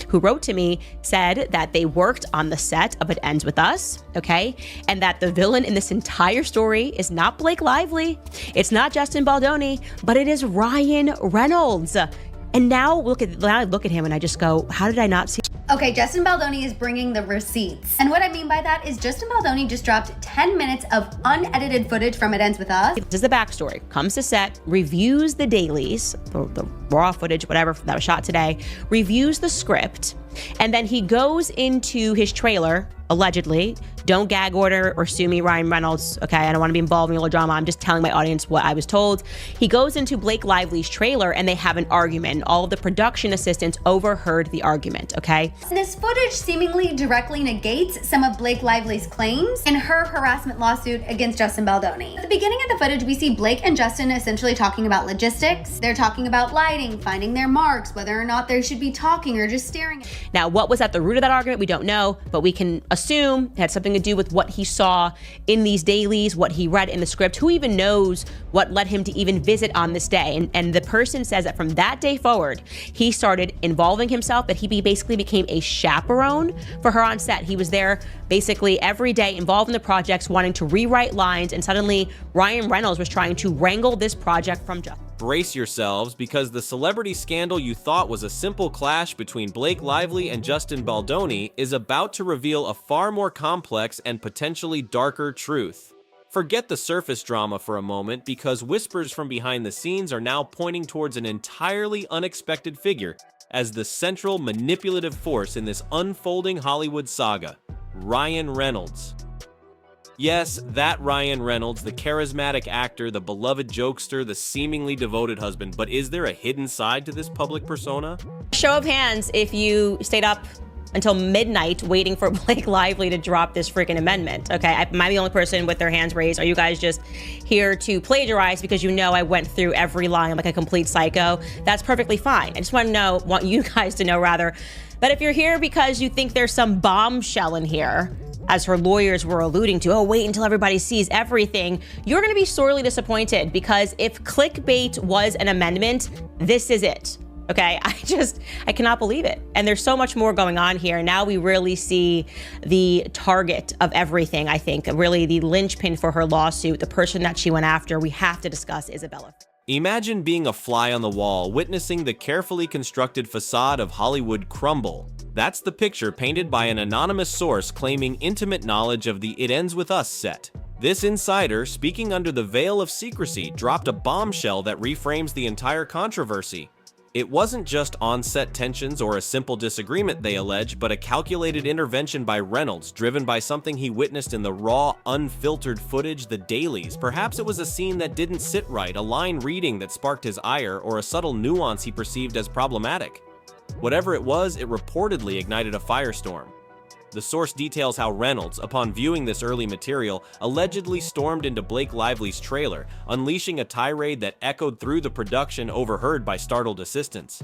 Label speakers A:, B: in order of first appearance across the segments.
A: who wrote to me said that they worked on the set of It Ends With Us, okay? And that the villain in this entire story is not Blake Lively, it's not Justin Baldoni, but it is Ryan Reynolds. And now I look at him and I just go, how did I not see?
B: Okay, Justin Baldoni is bringing the receipts. And what I mean by that is Justin Baldoni just dropped 10 minutes of unedited footage from It Ends With Us.
A: This is the backstory. Comes to set, reviews the dailies, the raw footage, whatever that was shot today, reviews the script, and then he goes into his trailer, allegedly. Don't gag order or sue me, Ryan Reynolds. Okay, I don't want to be involved in all the drama. I'm just telling my audience what I was told. He goes into Blake Lively's trailer and they have an argument. All of the production assistants overheard the argument, okay?
B: This footage seemingly directly negates some of Blake Lively's claims in her harassment lawsuit against Justin Baldoni. At the beginning of the footage, we see Blake and Justin essentially talking about logistics. They're talking about lighting, finding their marks, whether or not they should be talking or just staring.
A: Now, what was at the root of that argument, we don't know, but we can assume it had something to do with what he saw in these dailies, what he read in the script. Who even knows what led him to even visit on this day? And the person says that from that day forward, he started involving himself, that he basically became a chaperone for her on set. He was there basically every day, involved in the projects, wanting to rewrite lines, and suddenly Ryan Reynolds was trying to wrangle this project from Justin.
C: Brace yourselves, because the celebrity scandal you thought was a simple clash between Blake Lively and Justin Baldoni is about to reveal a far more complex and potentially darker truth. Forget the surface drama for a moment, because whispers from behind the scenes are now pointing towards an entirely unexpected figure as the central manipulative force in this unfolding Hollywood saga: Ryan Reynolds. Yes, that Ryan Reynolds, the charismatic actor, the beloved jokester, the seemingly devoted husband. But is there a hidden side to this public persona?
A: Show of hands if you stayed up until midnight waiting for Blake Lively to drop this freaking amendment, okay? Am I the only person with their hands raised? Are you guys just here to plagiarize because you know I went through every line like a complete psycho? That's perfectly fine. I just want you guys to know rather, that if you're here because you think there's some bombshell in here, as her lawyers were alluding to, oh, wait until everybody sees everything, you're gonna be sorely disappointed, because if clickbait was an amendment, this is it. Okay, I cannot believe it. And there's so much more going on here. Now we really see the target of everything, I think, really the linchpin for her lawsuit, the person that she went after. We have to discuss Isabella.
C: Imagine being a fly on the wall, witnessing the carefully constructed facade of Hollywood crumble. That's the picture painted by an anonymous source claiming intimate knowledge of the It Ends With Us set. This insider, speaking under the veil of secrecy, dropped a bombshell that reframes the entire controversy. It wasn't just on-set tensions or a simple disagreement, they allege, but a calculated intervention by Reynolds, driven by something he witnessed in the raw, unfiltered footage, the dailies. Perhaps it was a scene that didn't sit right, a line reading that sparked his ire, or a subtle nuance he perceived as problematic. Whatever it was, it reportedly ignited a firestorm. The source details how Reynolds, upon viewing this early material, allegedly stormed into Blake Lively's trailer, unleashing a tirade that echoed through the production, overheard by startled assistants.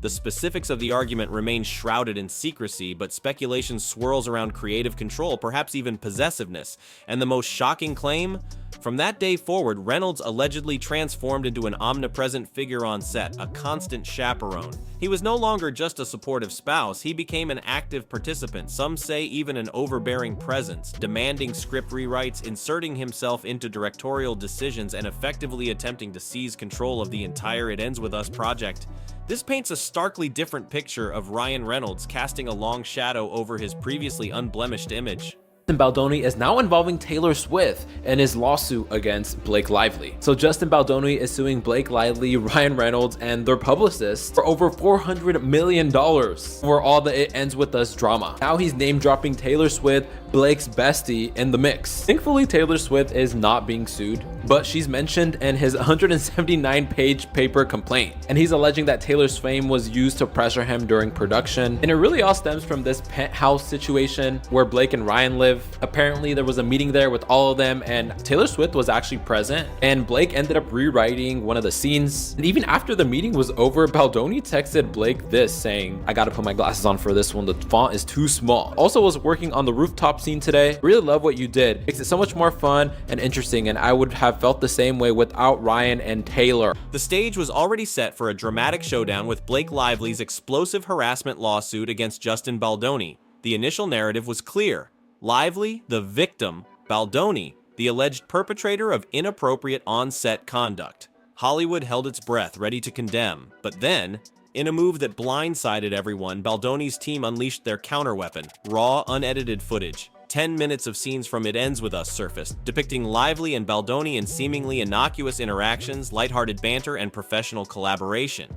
C: The specifics of the argument remain shrouded in secrecy, but speculation swirls around creative control, perhaps even possessiveness. And the most shocking claim? From that day forward, Reynolds allegedly transformed into an omnipresent figure on set, a constant chaperone. He was no longer just a supportive spouse, he became an active participant, some say even an overbearing presence, demanding script rewrites, inserting himself into directorial decisions, and effectively attempting to seize control of the entire It Ends With Us project. This paints a starkly different picture of Ryan Reynolds, casting a long shadow over his previously unblemished image.
D: Baldoni is now involving Taylor Swift in his lawsuit against Blake Lively. So Justin Baldoni is suing Blake Lively, Ryan Reynolds, and their publicist for over $400 million for all the It Ends With Us drama. Now he's name dropping Taylor Swift, Blake's bestie, in the mix. Thankfully, Taylor Swift is not being sued, but she's mentioned in his 179-page paper complaint. And he's alleging that Taylor's fame was used to pressure him during production. And it really all stems from this penthouse situation where Blake and Ryan live. Apparently, there was a meeting there with all of them, and Taylor Swift was actually present. And Blake ended up rewriting one of the scenes. And even after the meeting was over, Baldoni texted Blake this, saying, "I gotta put my glasses on for this one. The font is too small." Also was working on the rooftop scene today. Really love what you did. Makes it so much more fun and interesting, and I would have felt the same way without Ryan and Taylor.
C: The stage was already set for a dramatic showdown with Blake Lively's explosive harassment lawsuit against Justin Baldoni. The initial narrative was clear. Lively, the victim; Baldoni, the alleged perpetrator of inappropriate on-set conduct. Hollywood held its breath, ready to condemn, but then, in a move that blindsided everyone, Baldoni's team unleashed their counterweapon, raw, unedited footage. 10 minutes of scenes from It Ends With Us surfaced, depicting Lively and Baldoni in seemingly innocuous interactions, lighthearted banter, and professional collaboration.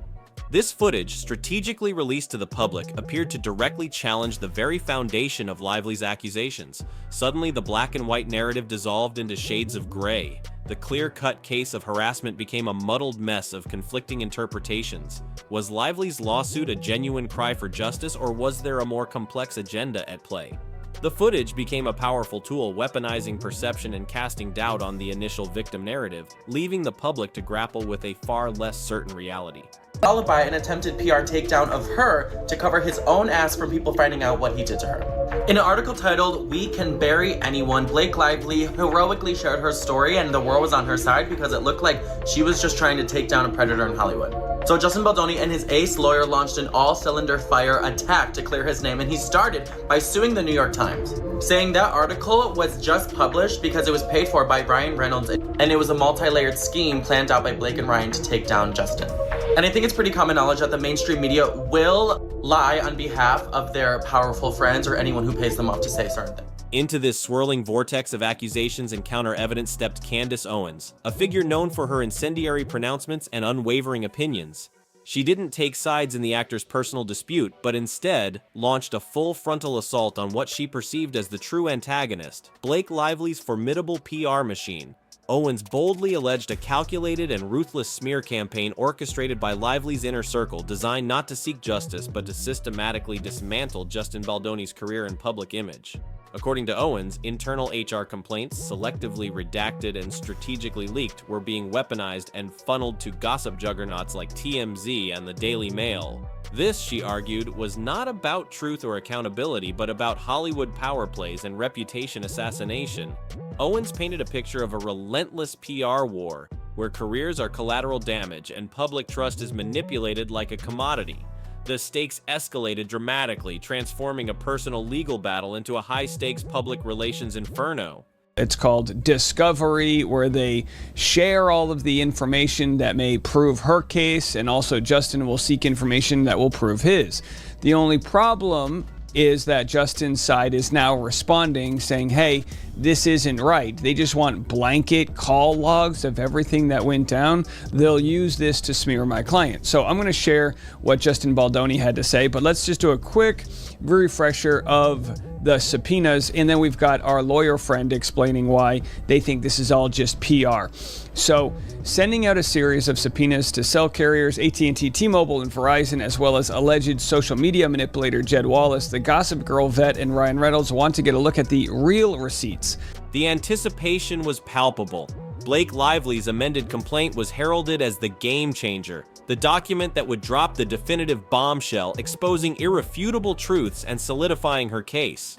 C: This footage, strategically released to the public, appeared to directly challenge the very foundation of Lively's accusations. Suddenly, the black and white narrative dissolved into shades of gray. The clear-cut case of harassment became a muddled mess of conflicting interpretations. Was Lively's lawsuit a genuine cry for justice, or was there a more complex agenda at play? The footage became a powerful tool, weaponizing perception and casting doubt on the initial victim narrative, leaving the public to grapple with a far less certain reality.
E: Followed by an attempted PR takedown of her to cover his own ass from people finding out what he did to her. In an article titled, "We Can Bury Anyone," Blake Lively heroically shared her story, and the world was on her side because it looked like she was just trying to take down a predator in Hollywood. So Justin Baldoni and his ace lawyer launched an all-cylinder fire attack to clear his name, and he started by suing the New York Times, saying that article was just published because it was paid for by Ryan Reynolds, and it was a multi-layered scheme planned out by Blake and Ryan to take down Justin. And I think it's pretty common knowledge that the mainstream media will lie on behalf of their powerful friends or anyone who pays them off to say certain things.
C: Into this swirling vortex of accusations and counter-evidence stepped Candace Owens, a figure known for her incendiary pronouncements and unwavering opinions. She didn't take sides in the actor's personal dispute, but instead launched a full frontal assault on what she perceived as the true antagonist, Blake Lively's formidable PR machine. Owens boldly alleged a calculated and ruthless smear campaign orchestrated by Lively's inner circle, designed not to seek justice but to systematically dismantle Justin Baldoni's career and public image. According to Owens, internal HR complaints, selectively redacted and strategically leaked, were being weaponized and funneled to gossip juggernauts like TMZ and the Daily Mail. This, she argued, was not about truth or accountability, but about Hollywood power plays and reputation assassination. Owens painted a picture of a relentless PR war, where careers are collateral damage and public trust is manipulated like a commodity. The stakes escalated dramatically, transforming a personal legal battle into a high-stakes public relations inferno.
F: It's called Discovery, where they share all of the information that may prove her case, and also Justin will seek information that will prove his. The only problem is that Justin's side is now responding, saying, hey, this isn't right. They just want blanket call logs of everything that went down. They'll use this to smear my client. So I'm going to share what Justin Baldoni had to say, but let's just do a quick refresher of the subpoenas, and then we've got our lawyer friend explaining why they think this is all just PR. So, sending out a series of subpoenas to cell carriers, AT&T, T-Mobile, and Verizon, as well as alleged social media manipulator Jed Wallace, the Gossip Girl vet, and Ryan Reynolds want to get a look at the real receipts.
C: The anticipation was palpable. Blake Lively's amended complaint was heralded as the game changer, the document that would drop the definitive bombshell, exposing irrefutable truths and solidifying her case.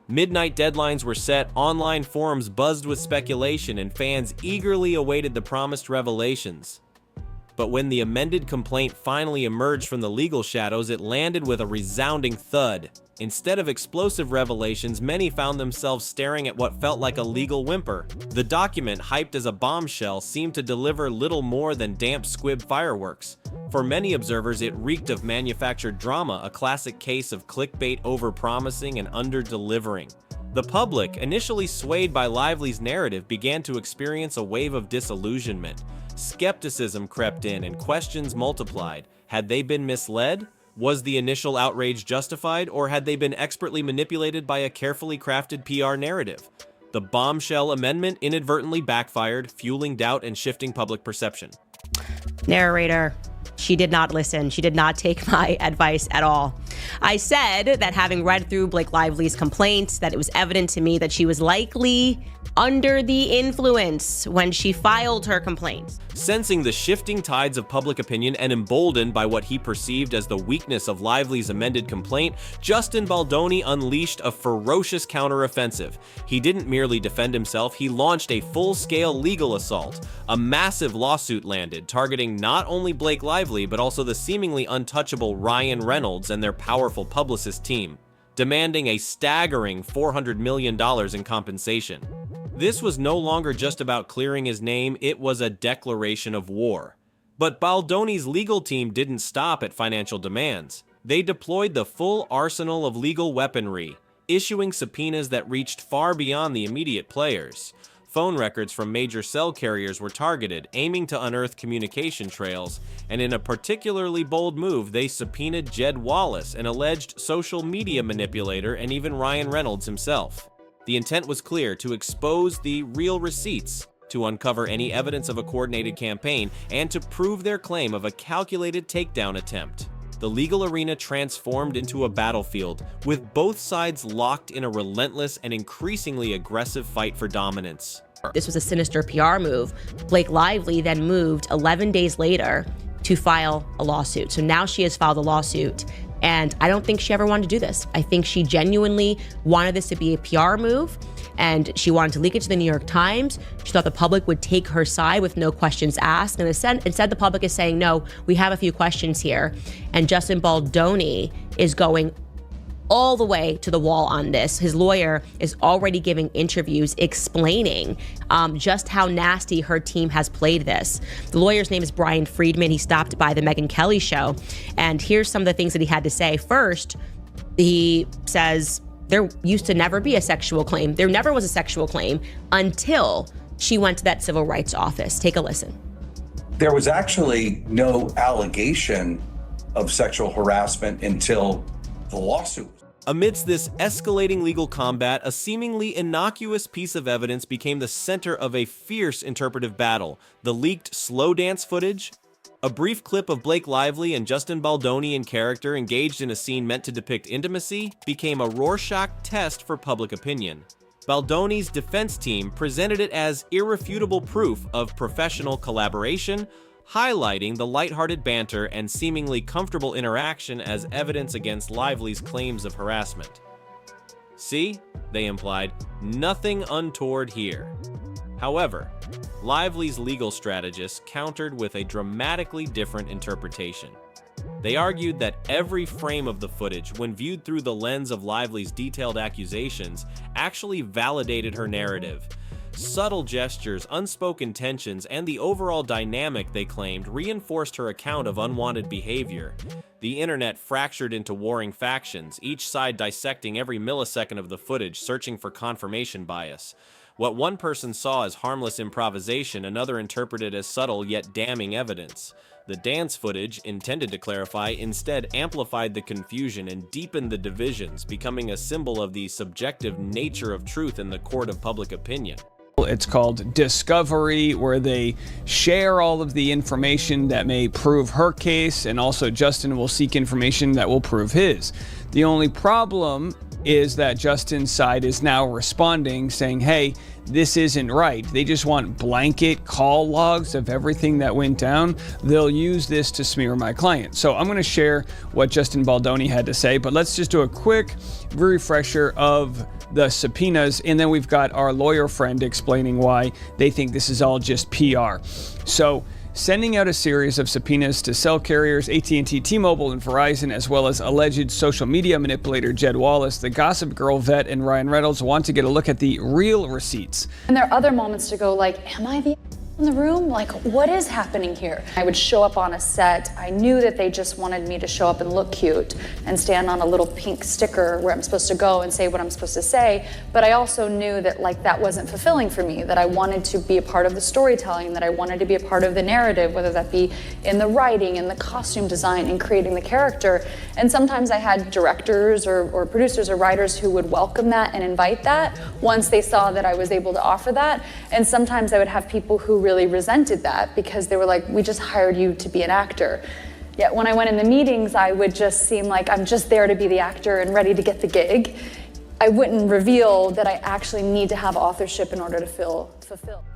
C: Midnight deadlines were set, online forums buzzed with speculation, and fans eagerly awaited the promised revelations. But when the amended complaint finally emerged from the legal shadows, it landed with a resounding thud. Instead of explosive revelations, many found themselves staring at what felt like a legal whimper. The document, hyped as a bombshell, seemed to deliver little more than damp squib fireworks. For many observers, it reeked of manufactured drama, a classic case of clickbait over-promising and under-delivering. The public, initially swayed by Lively's narrative, began to experience a wave of disillusionment. Skepticism crept in and questions multiplied. Had they been misled? Was the initial outrage justified, or had they been expertly manipulated by a carefully crafted PR narrative? The bombshell amendment inadvertently backfired, fueling doubt and shifting public perception.
A: Narrator, She did not listen. She did not take my advice at all. I said that having read through Blake Lively's complaints, that it was evident to me that she was likely under the influence when she filed her complaint.
C: Sensing the shifting tides of public opinion and emboldened by what he perceived as the weakness of Lively's amended complaint, Justin Baldoni unleashed a ferocious counteroffensive. He didn't merely defend himself, he launched a full-scale legal assault. A massive lawsuit landed, targeting not only Blake Lively, but also the seemingly untouchable Ryan Reynolds and their powerful publicist team, demanding a staggering $400 million in compensation. This was no longer just about clearing his name, it was a declaration of war. But Baldoni's legal team didn't stop at financial demands. They deployed the full arsenal of legal weaponry, issuing subpoenas that reached far beyond the immediate players. Phone records from major cell carriers were targeted, aiming to unearth communication trails, and in a particularly bold move, they subpoenaed Jed Wallace, an alleged social media manipulator, and even Ryan Reynolds himself. The intent was clear: to expose the real receipts, to uncover any evidence of a coordinated campaign, and to prove their claim of a calculated takedown attempt. The legal arena transformed into a battlefield, with both sides locked in a relentless and increasingly aggressive fight for dominance.
A: This was a sinister PR move. Blake Lively then moved 11 days later to file a lawsuit. So now she has filed a lawsuit. And I don't think she ever wanted to do this. I think she genuinely wanted this to be a PR move, and she wanted to leak it to the New York Times. She thought the public would take her side with no questions asked. And instead the public is saying, no, we have a few questions here. And Justin Baldoni is going all the way to the wall on this. His lawyer is already giving interviews explaining just how nasty her team has played this. The lawyer's name is Brian Friedman. He stopped by the Megyn Kelly show, and here's some of the things that he had to say. First, he says there used to never be a sexual claim. There never was a sexual claim until she went to that civil rights office. Take a listen.
G: There was actually no allegation of sexual harassment until the lawsuit.
C: Amidst this escalating legal combat, a seemingly innocuous piece of evidence became the center of a fierce interpretive battle. The leaked slow dance footage, a brief clip of Blake Lively and Justin Baldoni in character engaged in a scene meant to depict intimacy, became a Rorschach test for public opinion. Baldoni's defense team presented it as irrefutable proof of professional collaboration, highlighting the lighthearted banter and seemingly comfortable interaction as evidence against Lively's claims of harassment. See, they implied, nothing untoward here. However, Lively's legal strategists countered with a dramatically different interpretation. They argued that every frame of the footage, when viewed through the lens of Lively's detailed accusations, actually validated her narrative. Subtle gestures, unspoken tensions, and the overall dynamic, they claimed, reinforced her account of unwanted behavior. The internet fractured into warring factions, each side dissecting every millisecond of the footage, searching for confirmation bias. What one person saw as harmless improvisation, another interpreted as subtle yet damning evidence. The dance footage, intended to clarify, instead amplified the confusion and deepened the divisions, becoming a symbol of the subjective nature of truth in the court of public opinion.
F: It's called Discovery, where they share all of the information that may prove her case, and also Justin will seek information that will prove his. The only problem is that Justin's side is now responding, saying, hey, this isn't right. They just want blanket call logs of everything that went down. They'll use this to smear my client. So I'm going to share what Justin Baldoni had to say, but let's just do a quick refresher of the subpoenas, and then we've got our lawyer friend explaining why they think this is all just PR. So, sending out a series of subpoenas to cell carriers, AT&T, T-Mobile, and Verizon, as well as alleged social media manipulator Jed Wallace, the Gossip Girl vet, and Ryan Reynolds want to get a look at the real receipts.
H: And there are other moments to go like, am I the in the room? Like, what is happening here? I would show up on a set. I knew that they just wanted me to show up and look cute and stand on a little pink sticker where I'm supposed to go and say what I'm supposed to say. But I also knew that that wasn't fulfilling for me, that I wanted to be a part of the storytelling, that I wanted to be a part of the narrative, whether that be in the writing, in the costume design, in creating the character. And sometimes I had directors or producers or writers who would welcome that and invite that once they saw that I was able to offer that. And sometimes I would have people who really resented that because they were like, we just hired you to be an actor. Yet when I went in the meetings, I would just seem like I'm just there to be the actor and ready to get the gig. I wouldn't reveal that I actually need to have authorship in order to fulfill.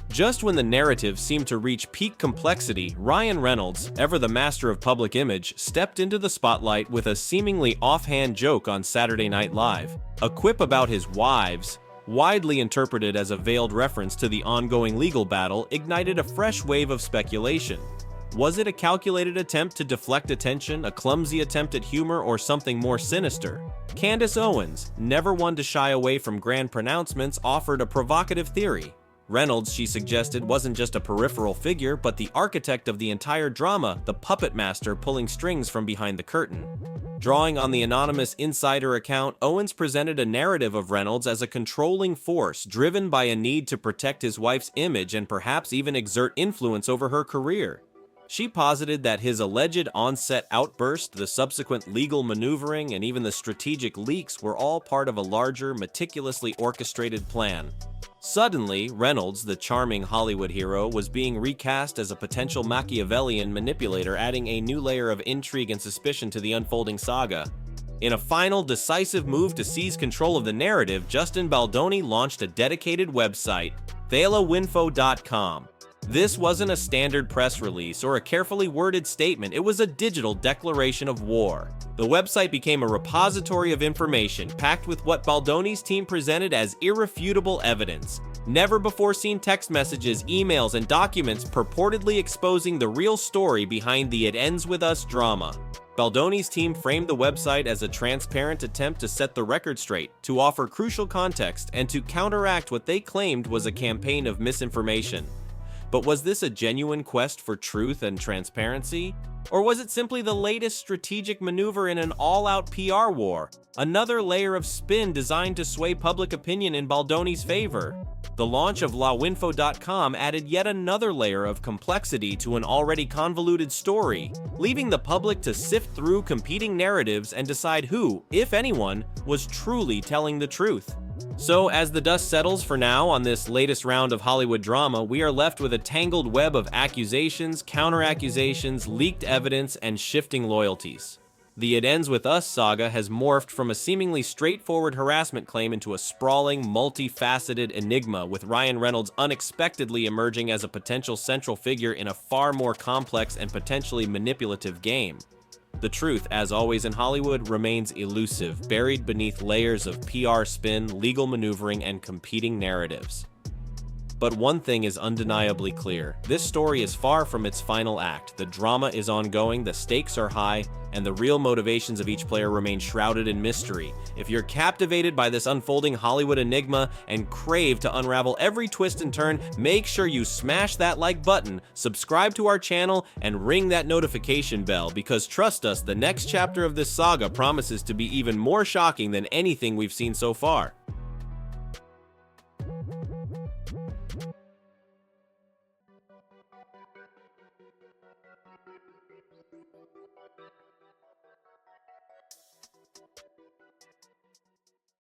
C: Just when the narrative seemed to reach peak complexity, Ryan Reynolds, ever the master of public image, stepped into the spotlight with a seemingly offhand joke on Saturday Night Live. A quip about his wives, widely interpreted as a veiled reference to the ongoing legal battle, ignited a fresh wave of speculation. Was it a calculated attempt to deflect attention, a clumsy attempt at humor, or something more sinister? Candace Owens, never one to shy away from grand pronouncements, offered a provocative theory. Reynolds, she suggested, wasn't just a peripheral figure, but the architect of the entire drama, the puppet master pulling strings from behind the curtain. Drawing on the anonymous insider account, Owens presented a narrative of Reynolds as a controlling force driven by a need to protect his wife's image and perhaps even exert influence over her career. She posited that his alleged on-set outburst, the subsequent legal maneuvering, and even the strategic leaks were all part of a larger, meticulously orchestrated plan. Suddenly, Reynolds, the charming Hollywood hero, was being recast as a potential Machiavellian manipulator, adding a new layer of intrigue and suspicion to the unfolding saga. In a final, decisive move to seize control of the narrative, Justin Baldoni launched a dedicated website, thalawinfo.com. This wasn't a standard press release or a carefully worded statement, it was a digital declaration of war. The website became a repository of information packed with what Baldoni's team presented as irrefutable evidence. Never-before-seen text messages, emails, and documents purportedly exposing the real story behind the It Ends With Us drama. Baldoni's team framed the website as a transparent attempt to set the record straight, to offer crucial context, and to counteract what they claimed was a campaign of misinformation. But was this a genuine quest for truth and transparency? Or was it simply the latest strategic maneuver in an all-out PR war? Another layer of spin designed to sway public opinion in Baldoni's favor? The launch of lawinfo.com added yet another layer of complexity to an already convoluted story, leaving the public to sift through competing narratives and decide who, if anyone, was truly telling the truth. So, as the dust settles for now on this latest round of Hollywood drama, we are left with a tangled web of accusations, counter-accusations, leaked evidence, and shifting loyalties. The It Ends With Us saga has morphed from a seemingly straightforward harassment claim into a sprawling, multifaceted enigma, with Ryan Reynolds unexpectedly emerging as a potential central figure in a far more complex and potentially manipulative game. The truth, as always in Hollywood, remains elusive, buried beneath layers of PR spin, legal maneuvering, and competing narratives. But one thing is undeniably clear. This story is far from its final act. The drama is ongoing, the stakes are high, and the real motivations of each player remain shrouded in mystery. If you're captivated by this unfolding Hollywood enigma and crave to unravel every twist and turn, make sure you smash that like button, subscribe to our channel, and ring that notification bell, because trust us, the next chapter of this saga promises to be even more shocking than anything we've seen so far.